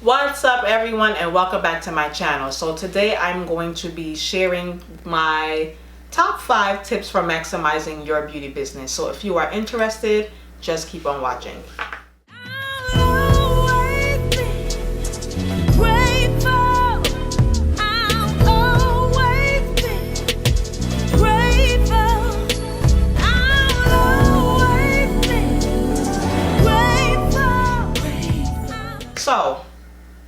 What's up everyone, and welcome back to my channel. So today I'm going to be sharing my top 5 tips for maximizing your beauty business. So if you are interested, just keep on watching. So,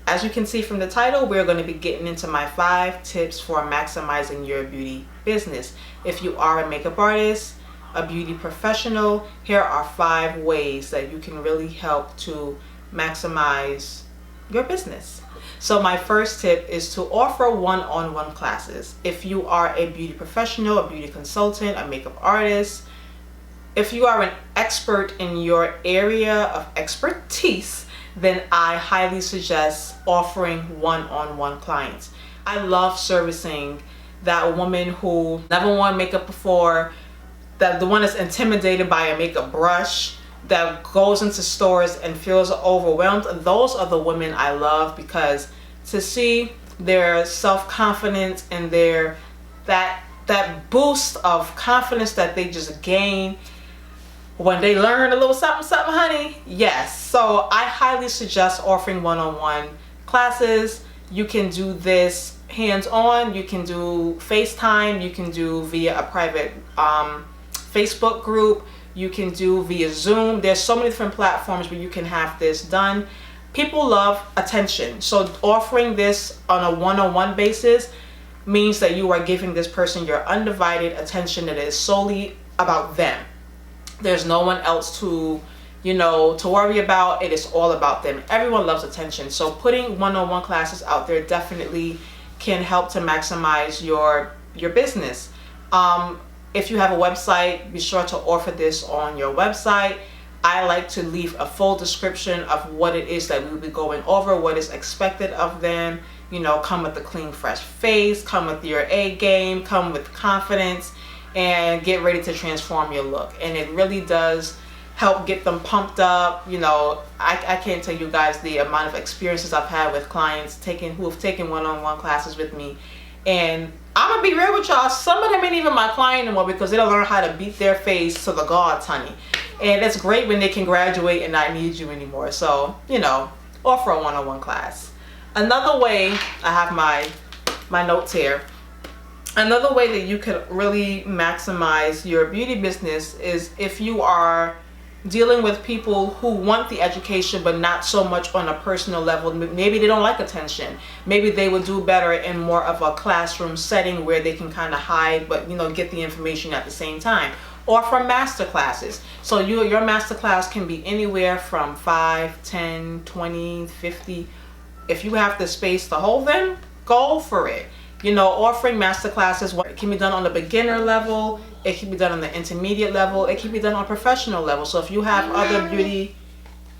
as you can see from the title, we're going to be getting into my 5 tips for maximizing your beauty business. If you are a makeup artist, a beauty professional, here are 5 ways that you can really help to maximize your business. So my first tip is to offer one-on-one classes. If you are a beauty professional, a beauty consultant, a makeup artist, if you are an expert in your area of expertise, then I highly suggest offering one-on-one clients. I love servicing that woman who never worn makeup before, that the one that's intimidated by a makeup brush, that goes into stores and feels overwhelmed. Those are the women I love, because to see their self-confidence and their that boost of confidence that they just gain when they learn a little something, honey. Yes. So I highly suggest offering one-on-one classes. You can do this hands-on. You can do FaceTime. You can do via a private Facebook group. You can do via Zoom. There's so many different platforms where you can have this done. People love attention. So offering this on a one-on-one basis means that you are giving this person your undivided attention that is solely about them. There's no one else to worry about. It is all about them. Everyone loves attention. So putting one-on-one classes out there definitely can help to maximize your business. If you have a website, be sure to offer this on your website. I like to leave a full description of what it is that we'll be going over, what is expected of them. Come with a clean, fresh face, come with your A game, come with confidence, and get ready to transform your look. And it really does help get them pumped up. I can't tell you guys the amount of experiences I've had with clients who have taken one-on-one classes with me. And I'm gonna be real with y'all, some of them ain't even my client anymore because they don't learn how to beat their face to the gods, honey. And it's great when they can graduate and not need you anymore. So, offer a one-on-one class. Another way, I have my notes here. Another way that you could really maximize your beauty business is if you are dealing with people who want the education but not so much on a personal level. Maybe they don't like attention. Maybe they would do better in more of a classroom setting where they can kind of hide but get the information at the same time. Or from master classes. So your master class can be anywhere from 5, 10, 20, 50. If you have the space to hold them, go for it. Offering master classes, it can be done on the beginner level, it can be done on the intermediate level, it can be done on professional level. So if you have other beauty,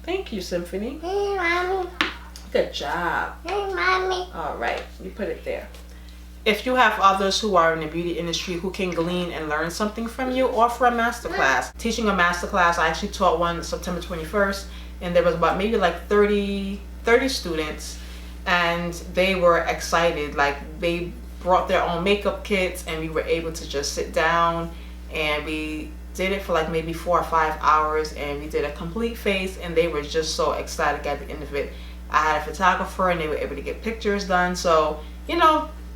thank you, Symphony. Hey, Mommy. Good job. Hey, Mommy. All right, you put it there. If you have others who are in the beauty industry who can glean and learn something from you, offer a master class. Teaching a master class, I actually taught one September 21st, and there was about maybe like 30 students. And they were excited. Like, they brought their own makeup kits, and we were able to just sit down, and we did it for like maybe 4 or 5 hours, and we did a complete face, and they were just so excited at the end of it. I had a photographer, and they were able to get pictures done. So,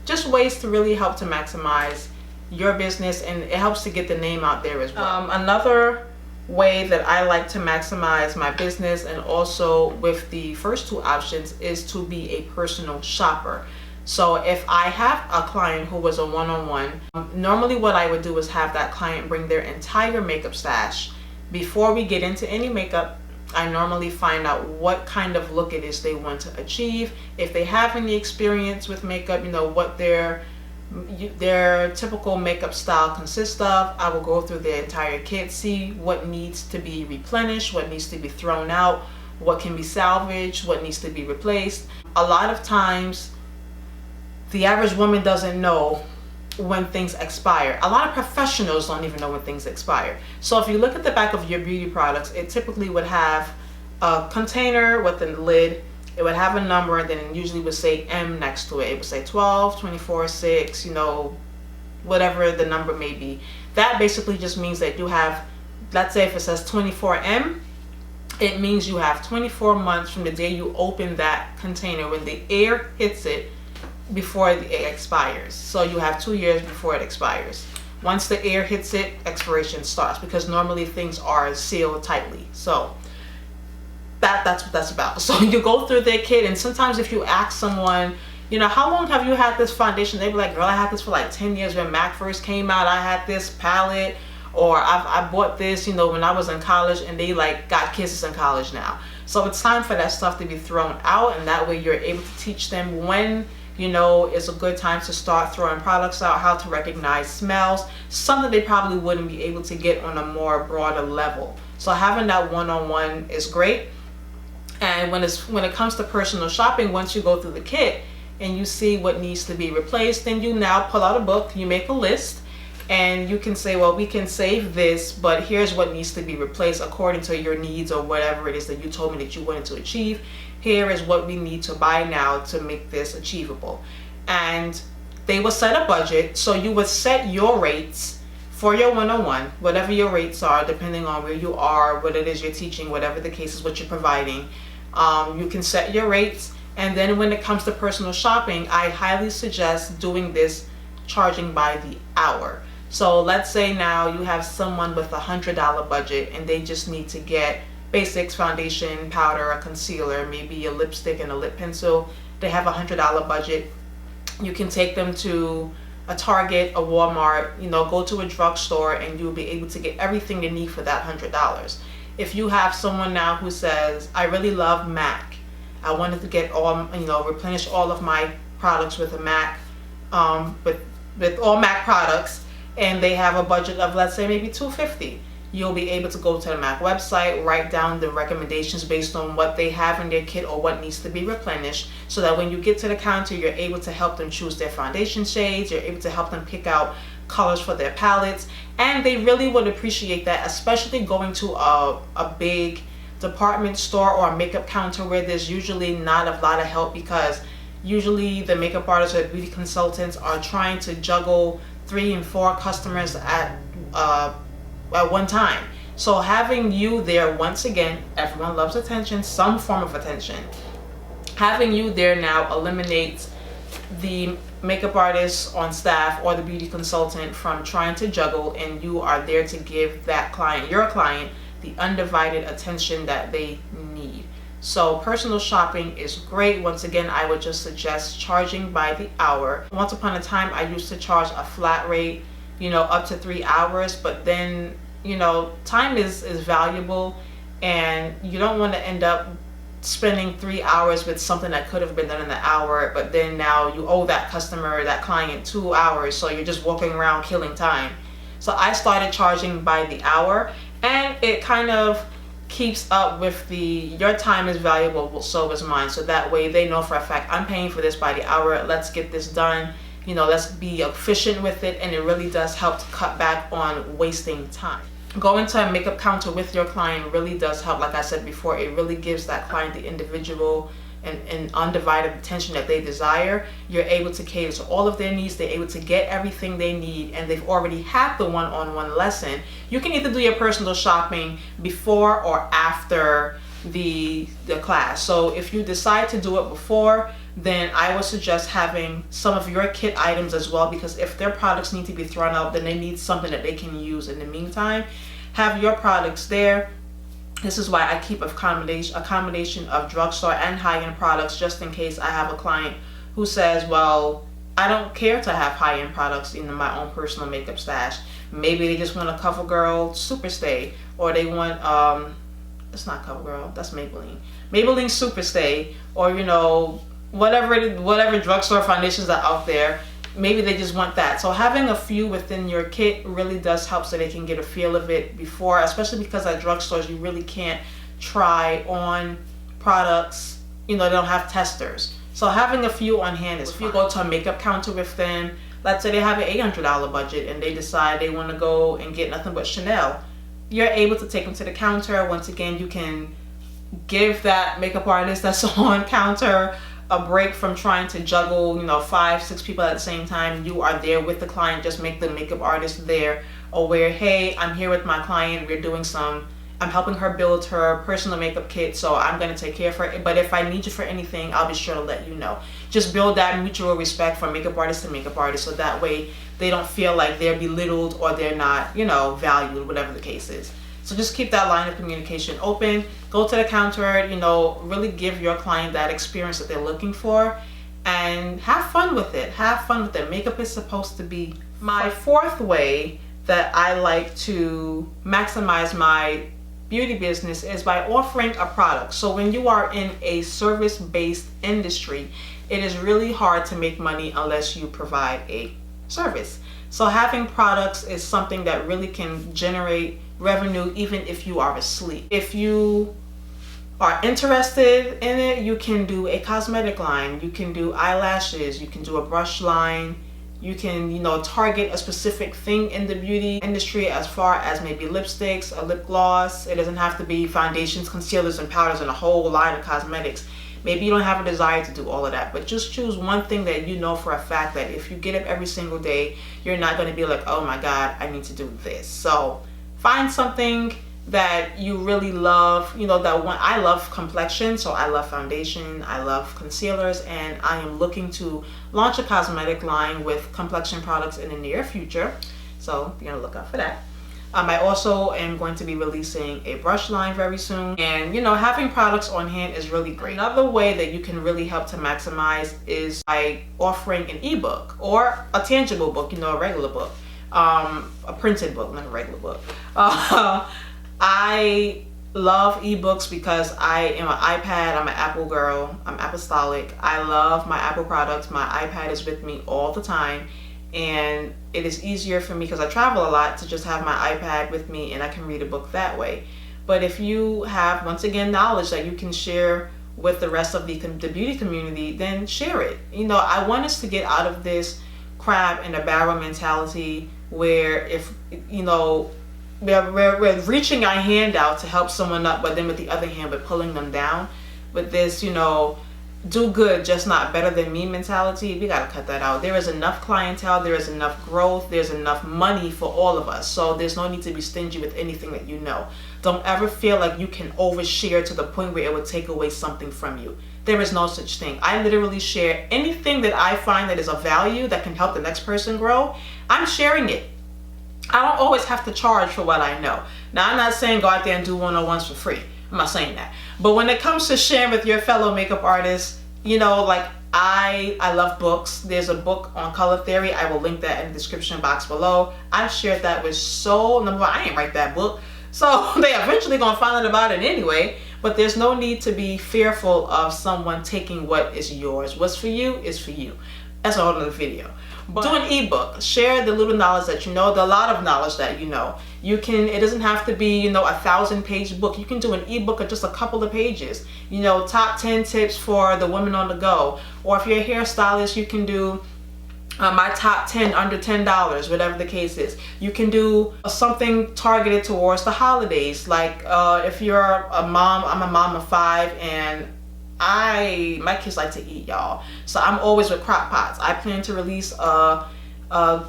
just ways to really help to maximize your business, and it helps to get the name out there as well. Another way that I like to maximize my business, and also with the first 2 options, is to be a personal shopper. So if I have a client who was a one-on-one, normally what I would do is have that client bring their entire makeup stash. Before we get into any makeup, I normally find out what kind of look it is they want to achieve. If they have any experience with makeup, what their typical makeup style consists of. I will go through the entire kit, see what needs to be replenished, what needs to be thrown out, what can be salvaged, what needs to be replaced. A lot of times the average woman doesn't know when things expire. A lot of professionals don't even know when things expire. So if you look at the back of your beauty products, it typically would have a container with a lid. It would have a number, and then it usually would say M next to it. It would say 12, 24, 6, whatever the number may be. That basically just means that you have, let's say if it says 24M, it means you have 24 months from the day you open that container when the air hits it before it expires. So you have 2 years before it expires. Once the air hits it, expiration starts, because normally things are sealed tightly. So that's what that's about. So you go through their kit, and sometimes if you ask someone, how long have you had this foundation? They'd be like, girl, I had this for like 10 years. When MAC first came out, I had this palette, or I bought this, when I was in college, and they like got kisses in college now. So it's time for that stuff to be thrown out, and that way you're able to teach them when, it's a good time to start throwing products out, how to recognize smells, something they probably wouldn't be able to get on a more broader level. So having that one-on-one is great. And when it comes to personal shopping, once you go through the kit and you see what needs to be replaced, then you now pull out a book, you make a list, and you can say, well, we can save this, but here's what needs to be replaced according to your needs or whatever it is that you told me that you wanted to achieve. Here is what we need to buy now to make this achievable. And they will set a budget. So you would set your rates for your one-on-one, whatever your rates are, depending on where you are, what it is you're teaching, whatever the case is, what you're providing. You can set your rates. And then when it comes to personal shopping, I highly suggest doing this charging by the hour. So let's say now you have someone with $100 budget and they just need to get basics, foundation, powder, a concealer, maybe a lipstick and a lip pencil. They have $100 budget. You can take them to a Target, a Walmart, go to a drugstore, and you'll be able to get everything they need for that $100. If you have someone now who says, I really love MAC, I wanted to get replenish all of my products with a MAC, with all MAC products, and they have a budget of, let's say, maybe $250. You'll be able to go to the MAC website, write down the recommendations based on what they have in their kit or what needs to be replenished, so that when you get to the counter, you're able to help them choose their foundation shades, you're able to help them pick out colors for their palettes, and they really would appreciate that, especially going to a big department store or a makeup counter where there's usually not a lot of help, because usually the makeup artists or beauty consultants are trying to juggle 3 and 4 customers at one time. So having you there, once again, everyone loves attention, some form of attention. Having you there now eliminates the makeup artist on staff or the beauty consultant from trying to juggle, and you are there to give that client, your client, the undivided attention that they need. So personal shopping is great. Once again, I would just suggest charging by the hour. Once upon a time, I used to charge a flat rate, up to 3 hours, but then, time is valuable, and you don't want to end up spending 3 hours with something that could have been done in an hour, but then now you owe that customer, that client, 2 hours, so you're just walking around killing time. So I started charging by the hour, and it kind of keeps up with your time is valuable, so is mine. So that way they know for a fact, I'm paying for this by the hour, let's get this done, let's be efficient with it, and it really does help to cut back on wasting time. Going to a makeup counter with your client really does help. Like I said before, it really gives that client the individual and undivided attention that they desire. You're able to cater to all of their needs. They're able to get everything they need, and they've already had the one-on-one lesson. You can either do your personal shopping before or after the class. So if you decide to do it before, then I would suggest having some of your kit items as well, because if their products need to be thrown out, then they need something that they can use in the meantime. Have your products there. This is why I keep a combination of drugstore and high-end products, just in case I have a client who says, well, I don't care to have high-end products in my own personal makeup stash. Maybe they just want a CoverGirl Superstay, or they want it's not CoverGirl, that's Maybelline Superstay, or whatever drugstore foundations are out there. Maybe they just want that. So having a few within your kit really does help, so they can get a feel of it before, especially because at drugstores you really can't try on products, they don't have testers. So having a few on hand is fine. If you go to a makeup counter with them, let's say they have an $800 budget and they decide they want to go and get nothing but Chanel, you're able to take them to the counter. Once again, you can give that makeup artist that's on counter a break from trying to juggle, 5, 6 people at the same time. You are there with the client. Just make the makeup artist there aware, hey, I'm here with my client. I'm helping her build her personal makeup kit, so I'm going to take care of her. But if I need you for anything, I'll be sure to let you know. Just build that mutual respect from makeup artist to makeup artist, so that way they don't feel like they're belittled or they're not, valued, whatever the case is. So just keep that line of communication open. Go to the counter, really give your client that experience that they're looking for, and have fun with it. Have fun with it. Makeup is supposed to be fun. My fourth way that I like to maximize my beauty business is by offering a product. So when you are in a service-based industry, it is really hard to make money unless you provide a service. So having products is something that really can generate revenue even if you are asleep. If you are interested in it, you can do a cosmetic line, you can do eyelashes, you can do a brush line, you can, target a specific thing in the beauty industry as far as maybe lipsticks, a lip gloss. It doesn't have to be foundations, concealers, and powders and a whole line of cosmetics. Maybe you don't have a desire to do all of that, but just choose one thing that you know for a fact that if you get up every single day, you're not going to be like, oh my God, I need to do this. So find something that you really love. That one, I love complexion, so I love foundation, I love concealers, and I am looking to launch a cosmetic line with complexion products in the near future. So be on the lookout for that. I also am going to be releasing a brush line very soon, and having products on hand is really great. Another way that you can really help to maximize is by offering an ebook or a tangible book, a regular book, a printed book, not a regular book. I love ebooks because I am an iPad, I'm an Apple girl, I'm apostolic. I love my Apple products. My iPad is with me all the time, and it is easier for me because I travel a lot to just have my iPad with me and I can read a book that way. But if you have, once again, knowledge that you can share with the rest of the beauty community, then share it. I want us to get out of this crab in a barrel mentality where if, we're reaching our hand out to help someone up, but then with the other hand, we're pulling them down with this, do good, just not better than me mentality. We got to cut that out. There is enough clientele, there is enough growth, there's enough money for all of us. So there's no need to be stingy with anything that you know. Don't ever feel like you can overshare to the point where it would take away something from you. There is no such thing. I literally share anything that I find that is of value that can help the next person grow. I'm sharing it. I don't always have to charge for what I know. Now, I'm not saying go out there and do one-on-ones for free. I'm not saying that. But when it comes to sharing with your fellow makeup artists, I love books. There's a book on color theory. I will link that in the description box below. I've shared that with number one, I ain't write that book. So they eventually gonna find out about it anyway. But there's no need to be fearful of someone taking what is yours. What's for you is for you. That's a whole other video. But do an ebook. Share the little knowledge that you know, the lot of knowledge that you know. It doesn't have to be, a 1,000-page book. You can do an ebook of just a couple of pages. Top 10 tips for the woman on the go. Or if you're a hairstylist, you can do my top 10 under $10, whatever the case is. You can do something targeted towards the holidays. Like if you're a mom, I'm a mom of 5, and my kids like to eat, y'all. So I'm always with crock pots. I plan to release a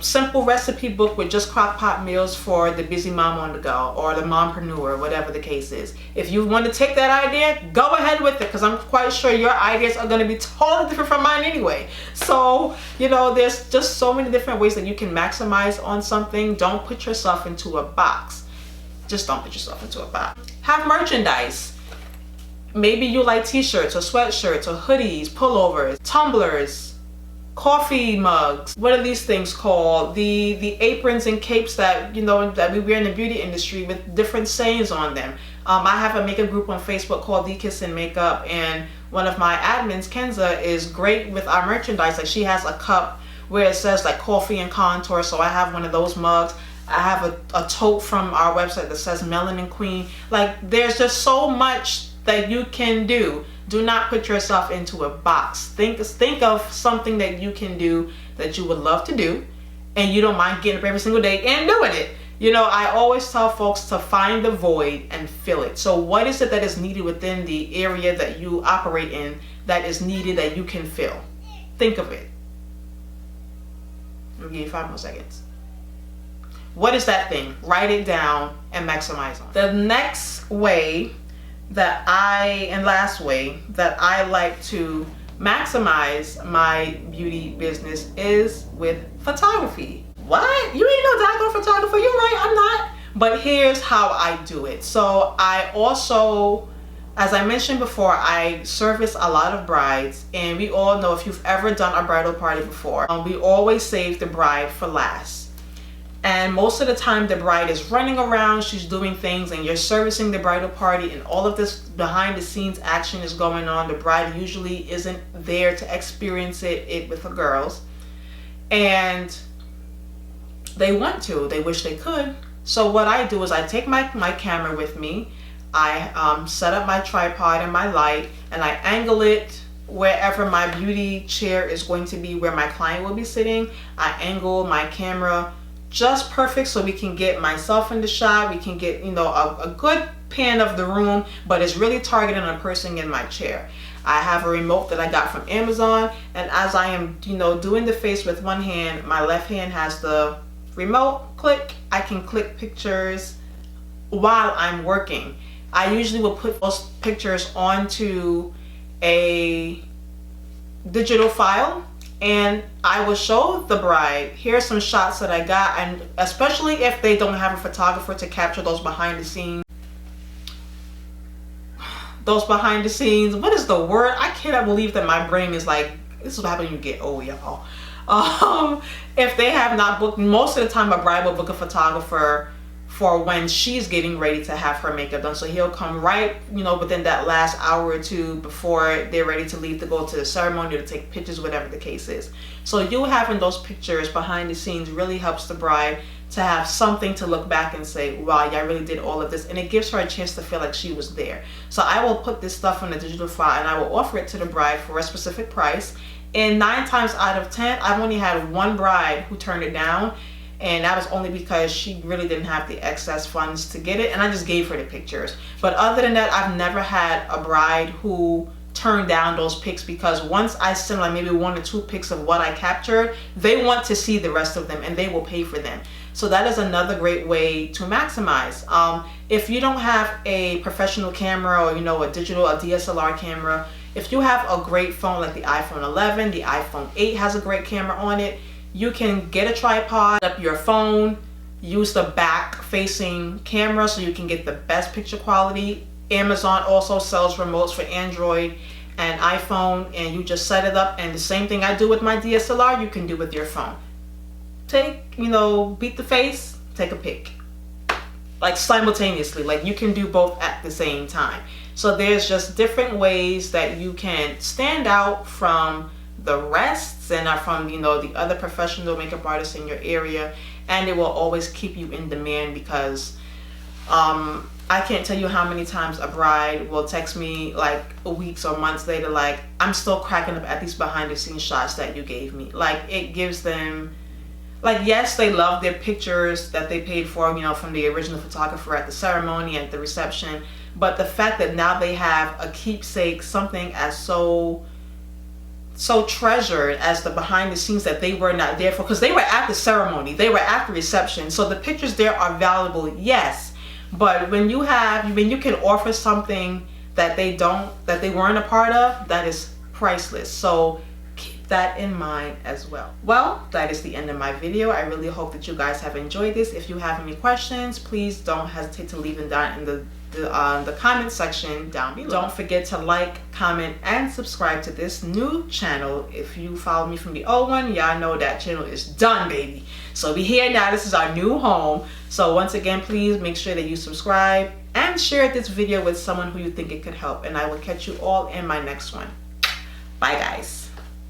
simple recipe book with just crock pot meals for the busy mom on the go or the mompreneur, whatever the case is. If you want to take that idea, go ahead with it, because I'm quite sure your ideas are going to be totally different from mine anyway. So, there's just so many different ways that you can maximize on something. Don't put yourself into a box. Just don't put yourself into a box. Have merchandise. Maybe you like t-shirts or sweatshirts or hoodies, pullovers, tumblers, coffee mugs. What are these things called? The aprons and capes that that we wear in the beauty industry with different sayings on them. I have a makeup group on Facebook called The Kiss in Makeup, and one of my admins, Kenza, is great with our merchandise. Like, she has a cup where it says like coffee and contour, so I have one of those mugs. I have a tote from our website that says Melanin Queen. Like, there's just so much that you can do. Do not put yourself into a box. Think of something that you can do that you would love to do, and you don't mind getting up every single day and doing it. You know, I always tell folks to find the void and fill it. So what is it that is needed within the area that you operate in that is needed that you can fill? Think of it. I'll give you 5 more seconds. What is that thing? Write it down and maximize on it. The next way that last way that I like to maximize my beauty business is with photography. What? You ain't no daggone photographer. You're right, I'm not. But here's how I do it. So I also, as I mentioned before, I service a lot of brides, and we all know if you've ever done a bridal party before, we always save the bride for last. And most of the time the bride is running around, she's doing things, and you're servicing the bridal party, and all of this behind the scenes action is going on. The bride usually isn't there to experience it with the girls. And they want to, they wish they could. So what I do is I take my camera with me, I set up my tripod and my light, and I angle it wherever my beauty chair is going to be, where my client will be sitting. I angle my camera just perfect so we can get myself in the shot. We can get, you know, a good pan of the room, but it's really targeting a person in my chair. I have a remote that I got from Amazon, and as I am, you know, doing the face with one hand, my left hand has the remote. Click, I can click pictures while I'm working. I usually will put those pictures onto a digital file, and I will show the bride, here's some shots that I got, and especially if they don't have a photographer to capture those behind the scenes. What is the word? I cannot believe that my brain is like, this is what happens when you get old, y'all. If they have not booked, most of the time a bride will book a photographer for when she's getting ready to have her makeup done. So he'll come right, you know, within that last hour or two before they're ready to leave to go to the ceremony or to take pictures, whatever the case is. So you having those pictures behind the scenes really helps the bride to have something to look back and say, wow, yeah, I really did all of this. And it gives her a chance to feel like she was there. So I will put this stuff on a digital file and I will offer it to the bride for a specific price. And 9 times out of 10, I've only had one bride who turned it down. And that was only because she really didn't have the excess funds to get it, and I just gave her the pictures. But other than that, I've never had a bride who turned down those pics, because once I send like maybe 1 or 2 pics of what I captured, they want to see the rest of them and they will pay for them. So that is another great way to maximize. If you don't have a professional camera, or, you know, a DSLR camera, if you have a great phone like the iPhone 11, the iPhone 8 has a great camera on it, you can get a tripod, up your phone, use the back facing camera so you can get the best picture quality. Amazon also sells remotes for Android and iPhone, and you just set it up, and the same thing I do with my DSLR, you can do with your phone. Take, you know, beat the face, take a pic. Like simultaneously, like you can do both at the same time. So there's just different ways that you can stand out from the rest and are from, you know, the other professional makeup artists in your area, and it will always keep you in demand, because I can't tell you how many times a bride will text me like weeks or months later like, I'm still cracking up at these behind the scenes shots that you gave me. Like, it gives them, like, yes, they love their pictures that they paid for, you know, from the original photographer at the ceremony, at the reception, but the fact that now they have a keepsake, something as so treasured as the behind the scenes that they were not there for, because they were at the ceremony, they were at the reception. So the pictures there are valuable, yes, but when you can offer something that they weren't a part of, that is priceless. So keep that in mind as well. Well, that is the end of my video. I really hope that you guys have enjoyed this. If you have any questions, please don't hesitate to leave them down in the comment section down below. Don't forget to like, comment, and subscribe to this new channel. If you follow me from the old one, y'all know that channel is done, baby. So we here now. This is our new home. So once again, please make sure that you subscribe and share this video with someone who you think it could help. And I will catch you all in my next one. Bye, guys.